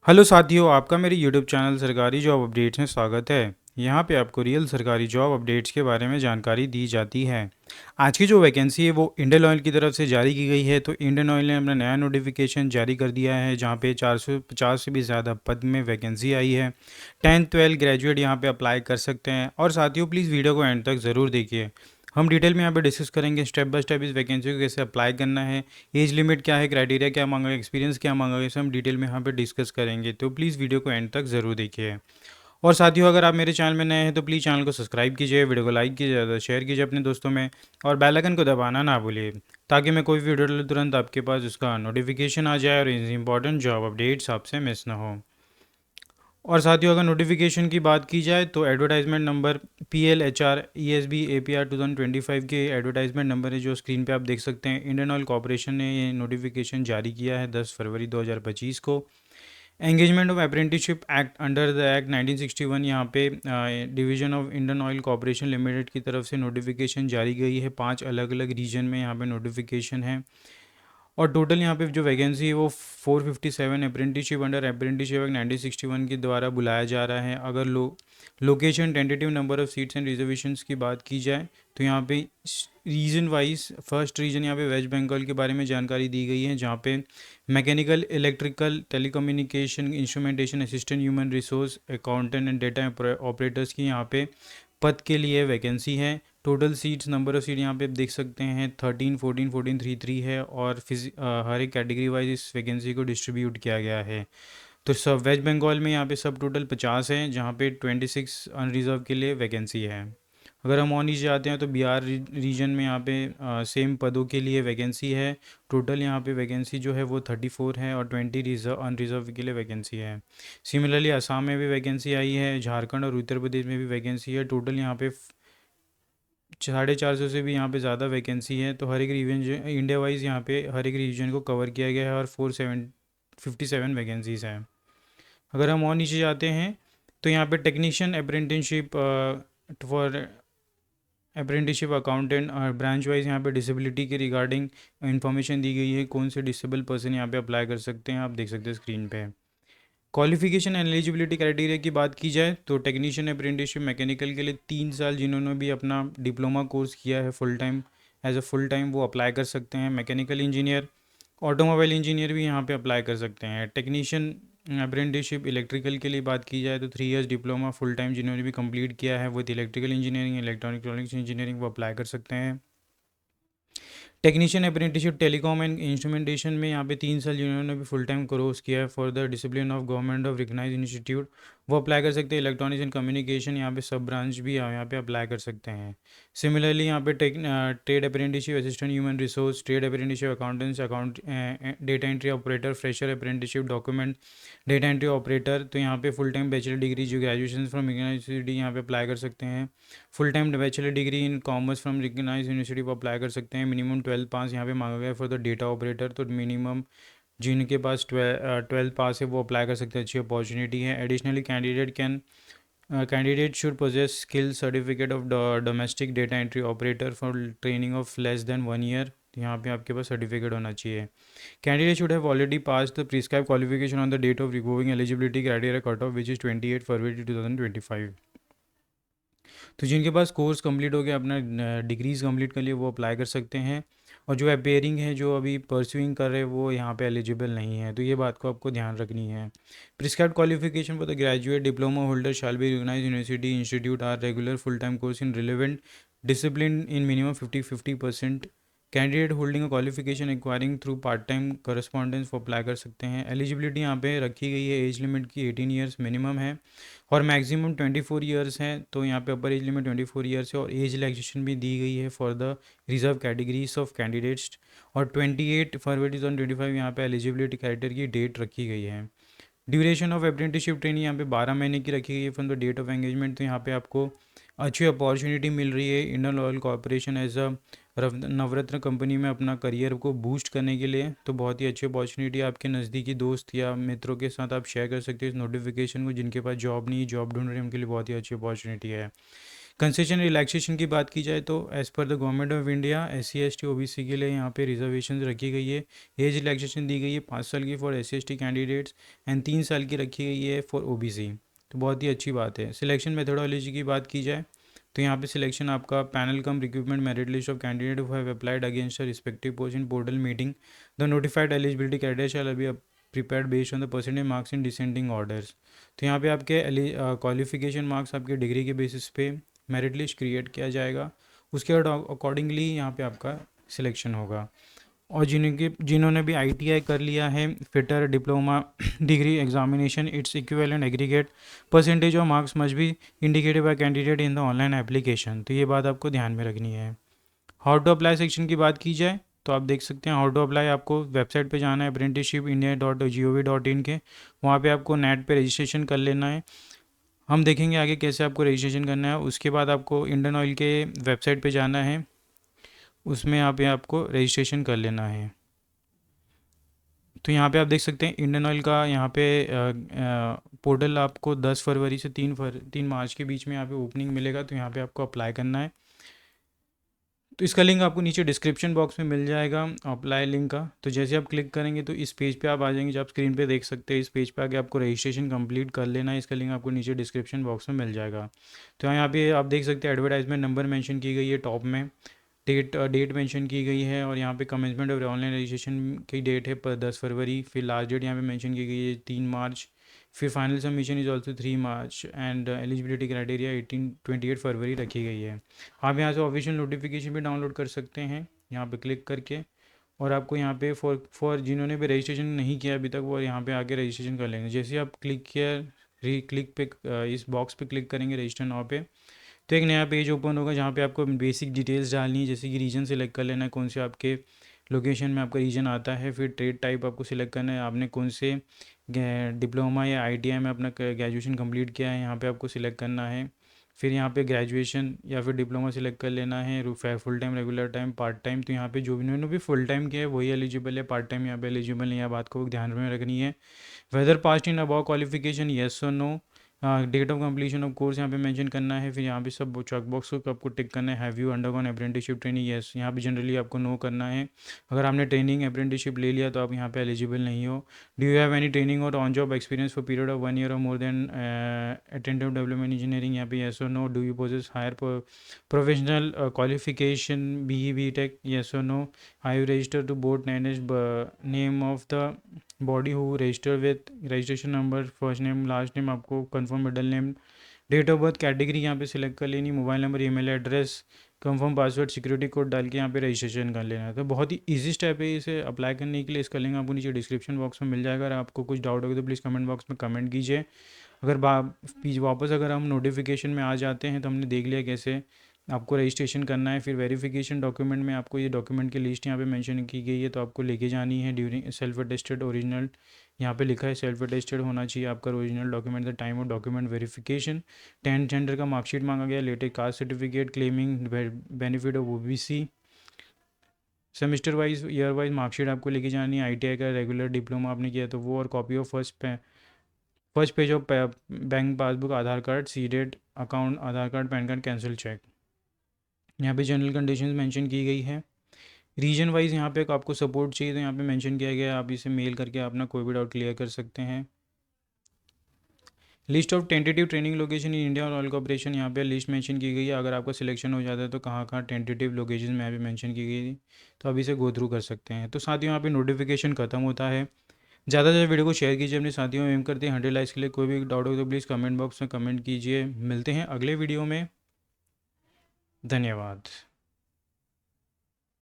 Hello साथियों, आपका मेरे यूट्यूब चैनल सरकारी जॉब अपडेट्स में स्वागत है। यहाँ पे आपको रियल सरकारी जॉब अपडेट्स के बारे में जानकारी दी जाती है। आज की जो वैकेंसी है वो इंडियन ऑयल की तरफ से जारी की गई है। तो इंडियन ऑयल ने अपना नया नोटिफिकेशन जारी कर दिया है, जहाँ पे 450 से भी ज़्यादा पद में वैकेंसी आई है। 10th 12th ग्रेजुएट यहाँ पे अप्लाई कर सकते हैं। और साथियों, प्लीज़ वीडियो को एंड तक ज़रूर देखिए। हम डिटेल में यहाँ पे डिस्कस करेंगे स्टेप बाय स्टेप इस वैकेंसी को कैसे अप्लाई करना है, एज लिमिट क्या है, क्राइटेरिया क्या मांगा है, एक्सपीरियंस क्या मांगा है, इसे हम डिटेल में यहाँ पे डिस्कस करेंगे। तो प्लीज़ वीडियो को एंड तक ज़रूर देखिए। और साथियों, अगर आप मेरे चैनल में नए हैं तो प्लीज़ चैनल को सब्सक्राइब कीजिए, वीडियो को लाइक कीजिए, ज़्यादा शेयर कीजिए अपने दोस्तों में, और बेल आइकन को दबाना ना भूलिए, ताकि मैं कोई भी वीडियो डालूं तुरंत आपके पास उसका नोटिफिकेशन आ जाए और इंपॉर्टेंट जॉब अपडेट्स आपसे मिस ना हो। और साथियों, अगर नोटिफिकेशन की बात की जाए तो advertisement number PL HR ESB APR 2025 के एडवर्टाइजमेंट नंबर है जो स्क्रीन पे आप देख सकते हैं। इंडियन ऑयल कॉर्पोरेशन ने ये नोटिफिकेशन जारी किया है 10 फरवरी 2025 को। Engagement of apprenticeship act under the act 1961, यहाँ पे division of Indian Oil corporation limited की तरफ से नोटिफिकेशन जारी गई है। 5 अलग अलग रीजन में यहाँ पे नोटिफिकेशन है। और टोटल यहाँ पे जो वैकेंसी है वो 457 अप्रेंटिसशिप अंडर अप्रेंटिसशिप एक्ट 1961 के द्वारा बुलाया जा रहा है। अगर location, tentative number of seats and reservations की बात की जाए तो यहाँ पे रीजन वाइज फर्स्ट रीजन यहाँ पे वेस्ट बंगाल के बारे में जानकारी दी गई है, जहाँ पे mechanical, electrical, telecommunication, instrumentation assistant, human resource, accountant and data operators की यहाँ पे पद के लिए वैकेंसी है। Total seats, number of seat यहाँ पे आप देख सकते हैं 13, 14, 14, 3 है। और हर एक कैटेगरी वाइज इस वैकेंसी को डिस्ट्रीब्यूट किया गया है। तो सब वेस्ट बंगाल में यहाँ पे सब टोटल 50 हैं, जहाँ पे 26 अनरिजर्व के लिए वैकेंसी है। अगर हम और नीचे जाते हैं तो बिहार रीजन में यहाँ पे सेम पदों के लिए वैकेंसी है। टोटल यहाँ पे वैकेंसी जो है वो 34 है और 20 अनरिजर्व के लिए वैकेंसी है। सिमिलरली असम में भी वैकेंसी आई है, झारखंड और उत्तर प्रदेश में भी वैकेंसी है। टोटल यहाँ पे 450 से भी यहाँ पे ज़्यादा वैकेंसी है। तो हर एक रीजन इंडिया वाइज यहाँ पे हर एक रीजन को कवर किया गया है और 457 वैकेंसीज़ हैं। अगर हम और नीचे जाते हैं तो यहाँ पे technician apprenticeship for apprenticeship accountant और ब्रांच वाइज यहाँ पे डिसेबिलिटी के रिगार्डिंग इन्फॉर्मेशन दी गई है। कौन से डिसेबल पर्सन यहाँ पे अप्लाई कर सकते हैं, आप देख सकते हैं स्क्रीन पे। क्वालिफिकेशन एंड एलिजिबिलिटी क्राइटेरिया की बात की जाए तो टेक्नीशियन अप्रेंटिसशिप मैकेनिकल के लिए 3 साल जिन्होंने भी अपना डिप्लोमा कोर्स किया है full time, as a full time वो अप्लाई कर सकते हैं। मैकेनिकल इंजीनियर, ऑटोमोबाइल इंजीनियर भी यहाँ पे अप्लाई कर सकते हैं। टेक्नीशियन अप्रेंटिसशिप इलेक्ट्रिकल के लिए बात की जाए तो 3 इयर्स डिप्लोमा फुल टाइम जिन्होंने भी कंप्लीट किया है with electrical engineering, electronics engineering, वो अप्लाई कर सकते हैं। Technician apprenticeship telecom and instrumentation में यहाँ पे 3 साल जिन्होंने भी फुल टाइम कोर्स किया है for the discipline of government of recognize institute, वो अप्लाई कर सकते हैं। इलेक्ट्रॉनिक्स एंड कम्युनिकेशन यहाँ पे सब ब्रांच भी यहाँ पे अप्लाई कर सकते हैं। सिमिलरली यहाँ पे trade apprenticeship assistant human resource, trade apprenticeship accountants, data entry operator, fresher apprenticeship document data entry operator, तो यहाँ पे फुल टाइम बैचलर डिग्री जो ग्रेजुएशन फ्रॉम यूनिवर्सिटी यहाँ पे अप्लाई कर सकते हैं। Full time bachelor degree in commerce from recognize university को अप्लाई कर सकते हैं। मिनिमम 12 पास यहाँ पे मांगा गया है फॉर द डेटा ऑपरेटर, तो मिनिमम जिनके पास 12 पास है वो अप्लाई कर सकते हैं, अच्छी अपॉर्चुनिटी है। Additionally candidate should possess skill certificate of domestic data entry operator for training of less than 1 year, यहाँ पे आपके पास सर्टिफिकेट होना चाहिए। Candidate should have already pass the prescribe qualification on the date of removing eligibility criteria cut off which is 28 February 2025। तो जिनके पास course complete हो गया, अपना डिग्रीज़ कंप्लीट कर लिए, वो अप्लाई कर सकते हैं। और जो अपेयरिंग है, जो अभी परस्यूइंग कर रहे हैं, वो यहाँ पे एलिजिबल नहीं है। तो ये बात को आपको ध्यान रखनी है। Prescribed qualification for the graduate diploma holder shall be recognize university institute or regular full time course in relevant discipline in minimum 50% candidate holding a qualification acquiring through part time correspondence वो apply कर सकते हैं। Eligibility यहाँ पे रखी गई है, age limit की 18 ईयर्स मिनिमम है और मैक्सिमम 24 ईयर्स है। तो यहाँ पे अपर एज लिमिट 24 ईयर्स है और एज रिलैक्सेशन भी दी गई है for the reserve categories of candidates. और 28 फरवरी 2025 यहाँ पे एलिजिबिलिटी क्राइटेरिया की डेट रखी गई है। ड्यूरेशन ऑफ अप्रेंटिसशिप ट्रेनिंग यहाँ पे 12 महीने की रखी गई है from the date of engagement. तो यहाँ पे आपको अच्छी अपॉर्चुनिटी मिल रही है Indian Oil Corporation as a Navratna company में अपना करियर को बूस्ट करने के लिए। तो बहुत ही अच्छी अपॉर्चुनिटी आपके नज़दीकी दोस्त या मित्रों के साथ आप शेयर कर सकते हैं इस नोटिफिकेशन को, जिनके पास जॉब नहीं, जॉब ढूंढ रहे हैं, उनके लिए बहुत ही अच्छी अपॉर्चुनिटी है। कंसेशन रिलैक्सेशन की बात की जाए तो as per the government of India SC ST OBC के लिए यहाँ पे रिजर्वेशन रखी गई है। एज रिलैक्सेशन दी गई है 5 साल की for SC ST candidates and 3 साल की रखी गई है फॉर OBC। तो बहुत ही अच्छी बात है। सिलेक्शन मेथोडोलॉजी की बात की जाए तो यहाँ पे सिलेक्शन आपका panel come recruitment merit list of candidate who have applied against respective post in portal meeting the notified eligibility criteria shall be prepared based on the percentage marks in descending orders. तो यहाँ पे आपके qualification marks आपके degree के basis पे merit list create किया जाएगा, उसके अकॉर्डिंगली यहाँ पे आपका सिलेक्शन होगा। और जिन्होंने भी ITI कर लिया है, fitter diploma degree examination its equivalent aggregate percentage of marks must be indicated by candidate in the online application. तो ये बात आपको ध्यान में रखनी है। हाउ टू अप्लाई सेक्शन की बात की जाए तो आप देख सकते हैं हाउ टू अप्लाई। आपको वेबसाइट पे जाना है apprenticeshipindia.gov.in के, वहाँ पे आपको नेट पे रजिस्ट्रेशन कर लेना है। हम देखेंगे आगे कैसे आपको रजिस्ट्रेशन करना है। उसके बाद आपको इंडियन ऑयल के वेबसाइट पे जाना है, उसमें यहाँ पे आपको रजिस्ट्रेशन कर लेना है। तो यहाँ पे आप देख सकते हैं इंडियन ऑयल का यहाँ पे पोर्टल आपको 10 फरवरी से 3 मार्च के बीच में यहाँ पे ओपनिंग मिलेगा। तो यहाँ पे आपको अप्लाई करना है। तो इसका लिंक आपको नीचे डिस्क्रिप्शन बॉक्स में मिल जाएगा, अप्लाई लिंक का। तो जैसे आप क्लिक करेंगे तो इस पेज पे आप आ जाएंगे, जो आप स्क्रीन पे देख सकते हैं। इस पेज पे आके आपको रजिस्ट्रेशन कंप्लीट कर लेना है। इसका लिंक आपको नीचे डिस्क्रिप्शन बॉक्स में मिल जाएगा। तो यहाँ पे आप देख सकते हैं एडवर्टाइजमेंट नंबर मेंशन की गई है टॉप में, डेट मेंशन की गई है, और यहाँ पे कमेंसमेंट ऑफ ऑनलाइन रजिस्ट्रेशन की डेट है 10 फरवरी। फिर लास्ट डेट यहाँ पे मेंशन की गई है 3 मार्च। फिर final submission is also 3 March and eligibility criteria 28 फरवरी रखी गई है। आप यहाँ से ऑफिशियल नोटिफिकेशन भी डाउनलोड कर सकते हैं यहाँ पे क्लिक करके। और आपको यहाँ पे फॉर जिन्होंने भी रजिस्ट्रेशन नहीं किया अभी तक वो यहाँ पे आके रजिस्ट्रेशन कर लेंगे। जैसे आप क्लिक किया क्लिक पे इस बॉक्स पे क्लिक करेंगे रजिस्टर नाउ पे, तो एक नया पेज ओपन होगा जहाँ पे आपको बेसिक डिटेल्स डालनी है। जैसे कि रीजन सेलेक्ट कर लेना है, कौन से आपके लोकेशन में आपका रीजन आता है। फिर ट्रेड टाइप आपको सिलेक्ट करना है, आपने कौन से डिप्लोमा या ITI में अपना ग्रेजुएशन कंप्लीट किया है, यहाँ पे आपको सिलेक्ट करना है। फिर यहाँ पे ग्रेजुएशन या फिर डिप्लोमा सिलेक्ट कर लेना है। Full time, regular time, part time. तो यहाँ पे जो भी उन्होंने भी फुल टाइम किया है वही एलिजिबल है, पार्ट टाइम यहाँ पे एलिजिबल नहीं है। बात को ध्यान में रखनी है। Whether passed in above qualification yes or no. Date of completion of course यहाँ पे मेंशन करना है। फिर यहाँ पे सब चेक बॉक्स को आपको टिक करना है। Have you undergone apprenticeship training, yes. यहाँ पे जनरली आपको नो करना है। अगर आपने ट्रेनिंग अप्रेंटिसशिप ले लिया तो आप यहाँ पे एलिजिबल नहीं हो। Do you have any training or on job experience for period of 1 year or more than attentive development engineering, यहाँ पे yes or no. Do you possess higher professional qualification BE/BTech, yes or no. I you register to board name of the body who register with registration number, first name, last name, आपको confirm middle name, date of birth, category यहाँ पे select कर लेनी, mobile number, email address, confirm password, security code डाल के यहाँ पे registration कर लेना है। तो बहुत ही इजी स्टेप है इसे अप्लाई करने के लिए। इसका लिंक आपको नीचे डिस्क्रिप्शन बॉक्स में मिल जाएगा। अगर आपको कुछ डाउट होगा तो प्लीज़ कमेंट बॉक्स में कमेंट कीजिए। अगर वापस अगर हम नोटिफिकेशन में आ जाते हैं तो हमने देख लिया कैसे आपको रजिस्ट्रेशन करना है। फिर वेरिफिकेशन डॉक्यूमेंट में आपको ये डॉक्यूमेंट की लिस्ट यहाँ पे मेंशन की गई है, तो आपको लेके जानी है ड्यूरिंग सेल्फ अटेस्टेड ओरिजिनल। यहाँ पे लिखा है सेल्फ अटेस्टेड होना चाहिए आपका original document the time of document verification. 10 gender का मार्कशीट मांगा गया, latest caste certificate, claiming benefit of OBC, semester wise, year wise marksheet आपको लेके जानी है। ITI का रेगुलर डिप्लोमा आपने किया तो वो, और copy of first page of bank passbook, Aadhaar card, seeded account, Aadhaar card, pan card, cancel cheque. यहाँ पे जनरल कंडीशंस मेंशन की गई है। रीजन वाइज यहाँ पे आपको सपोर्ट चाहिए तो यहाँ पे मेंशन किया गया है, आप इसे मेल करके अपना कोई भी डाउट क्लियर कर सकते हैं। List of tentative training location in India और ऑयल कॉर्पोरेशन, यहाँ पे लिस्ट मेंशन की गई है। अगर आपका सिलेक्शन हो जाता है तो कहाँ कहाँ टेंटेटिव लोकेशन में यहाँ पे मेंशन की गई थी, तो आप इसे गो थ्रू कर सकते हैं। तो साथियों यहाँ पे नोटिफिकेशन खत्म होता है। ज़्यादा से ज़्यादा वीडियो को शेयर कीजिए अपने साथियों में। एम करते हैं 100 लाइक्स के लिए। कोई भी डाउट हो तो प्लीज़ कमेंट बॉक्स में कमेंट कीजिए। मिलते हैं अगले वीडियो में। धन्यवाद।